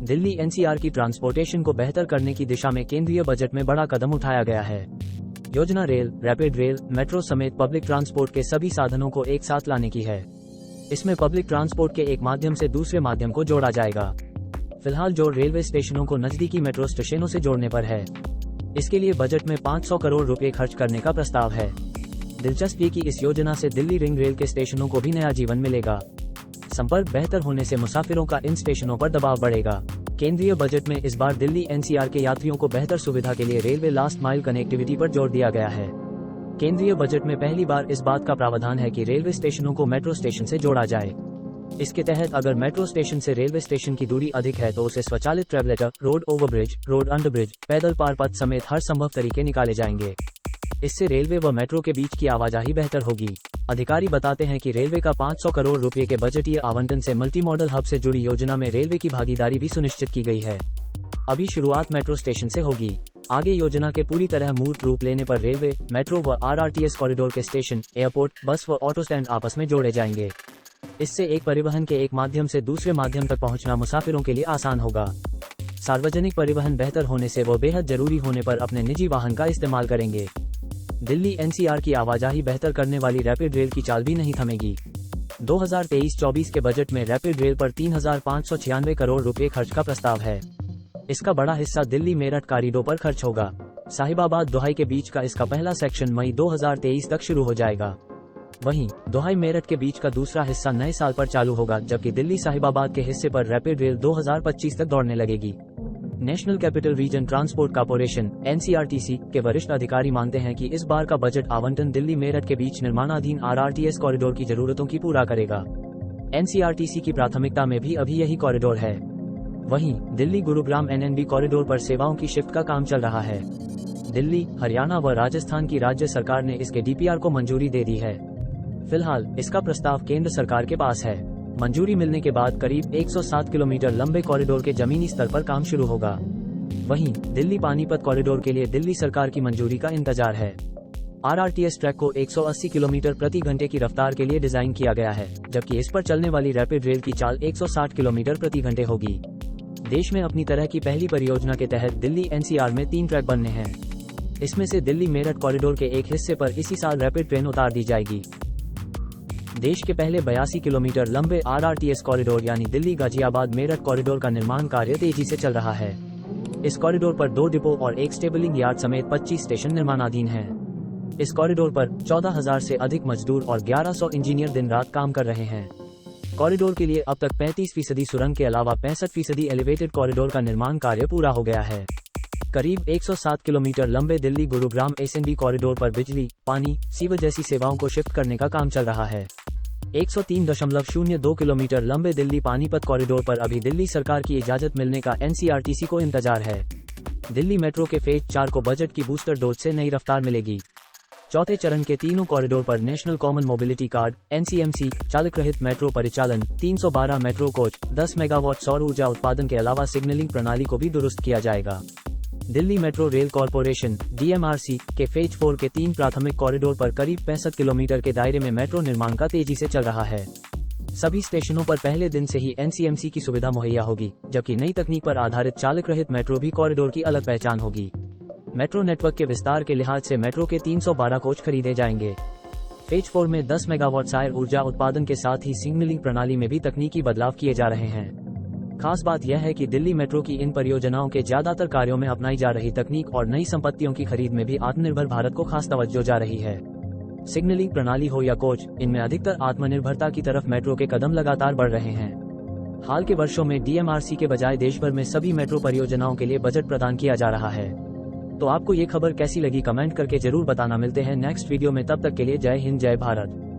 Delhi NCR की transportation को बेहतर करने की दिशा में केंद्रीय बजट में बड़ा कदम उठाया गया है। योजना रेल, रैपिड रेल, मेट्रो समेत पब्लिक ट्रांसपोर्ट के सभी साधनों को एक साथ लाने की है। इसमें पब्लिक ट्रांसपोर्ट के एक माध्यम से दूसरे माध्यम को जोड़ा जाएगा। फिलहाल जोर रेलवे स्टेशनों को नजदीकी मेट्रो स्टेशनों से जोड़ने पर है। इसके लिए बजट में 500 करोड़ रुपए खर्च करने का प्रस्ताव है। दिलचस्प ये कि इस योजना से दिल्ली रिंग रेल के स्टेशनों को भी नया जीवन मिलेगा। संपर्क बेहतर होने से मुसाफिरों का इन स्टेशनों पर दबाव बढ़ेगा। केंद्रीय बजट में इस बार दिल्ली एनसीआर के यात्रियों को बेहतर सुविधा के लिए रेलवे लास्ट माइल कनेक्टिविटी पर जोर दिया गया है। केंद्रीय बजट में पहली बार इस बात का प्रावधान है कि रेलवे स्टेशनों को मेट्रो स्टेशन से जोड़ा जाए। इसके तहत अगर मेट्रो स्टेशन से रेलवे स्टेशन की दूरी अधिक है तो उसे स्वचालित travelator, road overbridge, road underbridge, पैदल पार पथ समेत हर संभव तरीके निकाले जाएंगे। इससे रेलवे व मेट्रो के बीच की आवाजाही बेहतर होगी। अधिकारी बताते हैं कि रेलवे का 500 करोड़ रुपए के बजटीय आवंटन से मल्टी मॉडल हब से जुड़ी योजना में रेलवे की भागीदारी भी सुनिश्चित की गई है। अभी शुरुआत मेट्रो स्टेशन से होगी। आगे योजना के पूरी तरह मूर्त रूप लेने पर रेलवे, मेट्रो व आरआरटीएस कॉरिडोर के स्टेशन, एयरपोर्ट, बस व ऑटो स्टैंड आपस में जोड़े जाएंगे। इससे एक परिवहन के एक माध्यम से दूसरे माध्यम तक पहुंचना मुसाफिरों के लिए आसान होगा। सार्वजनिक परिवहन बेहतर होने से वो बेहद जरूरी होने पर अपने निजी वाहन का इस्तेमाल करेंगे। दिल्ली एनसीआर की आवाजाही बेहतर करने वाली रैपिड रेल की चाल भी नहीं थमेगी। 2023-24 के बजट में रैपिड रेल पर 3,596 करोड़ रुपए खर्च का प्रस्ताव है। इसका बड़ा हिस्सा दिल्ली मेरठ कॉरिडोर पर खर्च होगा। साहिबाबाद दोहाई के बीच का इसका पहला सेक्शन मई 2023 तक शुरू हो जाएगा। वहीं दोहाई मेरठ के बीच का दूसरा हिस्सा नए साल पर चालू होगा, जबकि दिल्ली साहिबाबाद के हिस्से पर रैपिड रेल 2025 तक दौड़ने लगेगी। National capital region transport corporation (NCRTC) के वरिष्ठ अधिकारी मानते हैं कि इस बार का बजट आवंटन दिल्ली मेरठ के बीच निर्माणाधीन आरआरटीएस कॉरिडोर की जरूरतों की पूरा करेगा। एनसीआरटीसी की प्राथमिकता में भी अभी यही कॉरिडोर है। वहीं दिल्ली गुरुग्राम एनएनबी कॉरिडोर पर सेवाओं की शिफ्ट का काम चल रहा है। दिल्ली, हरियाणा व राजस्थान की राज्य सरकार ने इसके डीपीआर को मंजूरी दे दी है। फिलहाल इसका प्रस्ताव केंद्र सरकार के पास है। मंजूरी मिलने के बाद करीब 107 किलोमीटर लंबे कॉरिडोर के जमीनी स्तर पर काम शुरू होगा। वहीं दिल्ली पानीपत कॉरिडोर के लिए दिल्ली सरकार की मंजूरी का इंतजार है। आरआरटीएस ट्रैक को 180 किलोमीटर प्रति घंटे की रफ्तार के लिए डिजाइन किया गया है, जबकि इस पर चलने वाली रैपिड रेल की चाल 160 किलोमीटर प्रति घंटे होगी। देश में अपनी तरह की पहली परियोजना के तहत दिल्ली एनसीआर में 3 ट्रैक बनने हैं। इसमें से दिल्ली मेरठ कॉरिडोर के एक हिस्से पर इसी साल रैपिड ट्रेन उतार दी जाएगी। देश के पहले 82 किलोमीटर लंबे आरआरटीएस कॉरिडोर यानी दिल्ली गाजियाबाद मेरठ कॉरिडोर का निर्माण कार्य तेजी से चल रहा है। इस कॉरिडोर पर 2 डिपो और एक स्टेबलिंग यार्ड समेत 25 स्टेशन निर्माणाधीन हैं। इस कॉरिडोर पर 14,000 से अधिक मजदूर और 1100 इंजीनियर दिन रात काम कर रहे हैं। कॉरिडोर के लिए अब तक 35% सुरंग के अलावा 65% एलिवेटेड कॉरिडोर का निर्माण कार्य पूरा हो गया है। करीब 107 किलोमीटर लंबे दिल्ली गुरुग्राम एसएनबी कॉरिडोर पर बिजली, पानी, सीवर जैसी सेवाओं को शिफ्ट करने का काम चल रहा है। 103.02 किलोमीटर लंबे दिल्ली पानीपत कॉरिडोर पर अभी दिल्ली सरकार की इजाजत मिलने का एनसीआरटीसी को इंतजार है। दिल्ली मेट्रो के फेज 4 को बजट की बूस्टर डोज से नई रफ्तार मिलेगी। चौथे चरण के तीनों कॉरिडोर पर national common mobility card (NCMC), चालक रहित मेट्रो परिचालन, 312 मेट्रो कोच, 10 मेगावाट सौर ऊर्जा उत्पादन के अलावा सिग्नलिंग प्रणाली को भी दुरुस्त किया जाएगा। Delhi metro rail corporation (DMRC) के फेज 4 के 3 प्राथमिक कॉरिडोर पर करीब 65 किलोमीटर के दायरे में मेट्रो निर्माण का तेजी से चल रहा है। सभी स्टेशनों पर पहले दिन से ही एनसीएमसी की सुविधा मुहैया होगी, जबकि नई तकनीक पर आधारित चालक रहित मेट्रो भी कॉरिडोर की अलग पहचान होगी। मेट्रो नेटवर्क के विस्तार के लिहाज से मेट्रो के 312 कोच खरीदे जाएंगे। फेज 4 में 10 मेगावाट सौर ऊर्जा उत्पादन के साथ ही सिग्नलिंग प्रणाली में भी तकनीकी बदलाव किए जा रहे हैं। खास बात यह है कि दिल्ली मेट्रो की इन परियोजनाओं के ज्यादातर कार्यों में अपनाई जा रही तकनीक और नई संपत्तियों की खरीद में भी आत्मनिर्भर भारत को खास तवज्जो जा रही है। सिग्नलिंग प्रणाली हो या कोच, इनमें अधिकतर आत्मनिर्भरता की तरफ मेट्रो के कदम लगातार बढ़ रहे हैं। हाल के वर्षों में डीएमआरसी के बजाय देश भर में सभी मेट्रो परियोजनाओं के लिए बजट प्रदान किया जा रहा है। तो आपको ये खबर कैसी लगी कमेंट करके जरूर बताना। मिलते हैं नेक्स्ट वीडियो में, तब तक के लिए जय हिंद, जय भारत।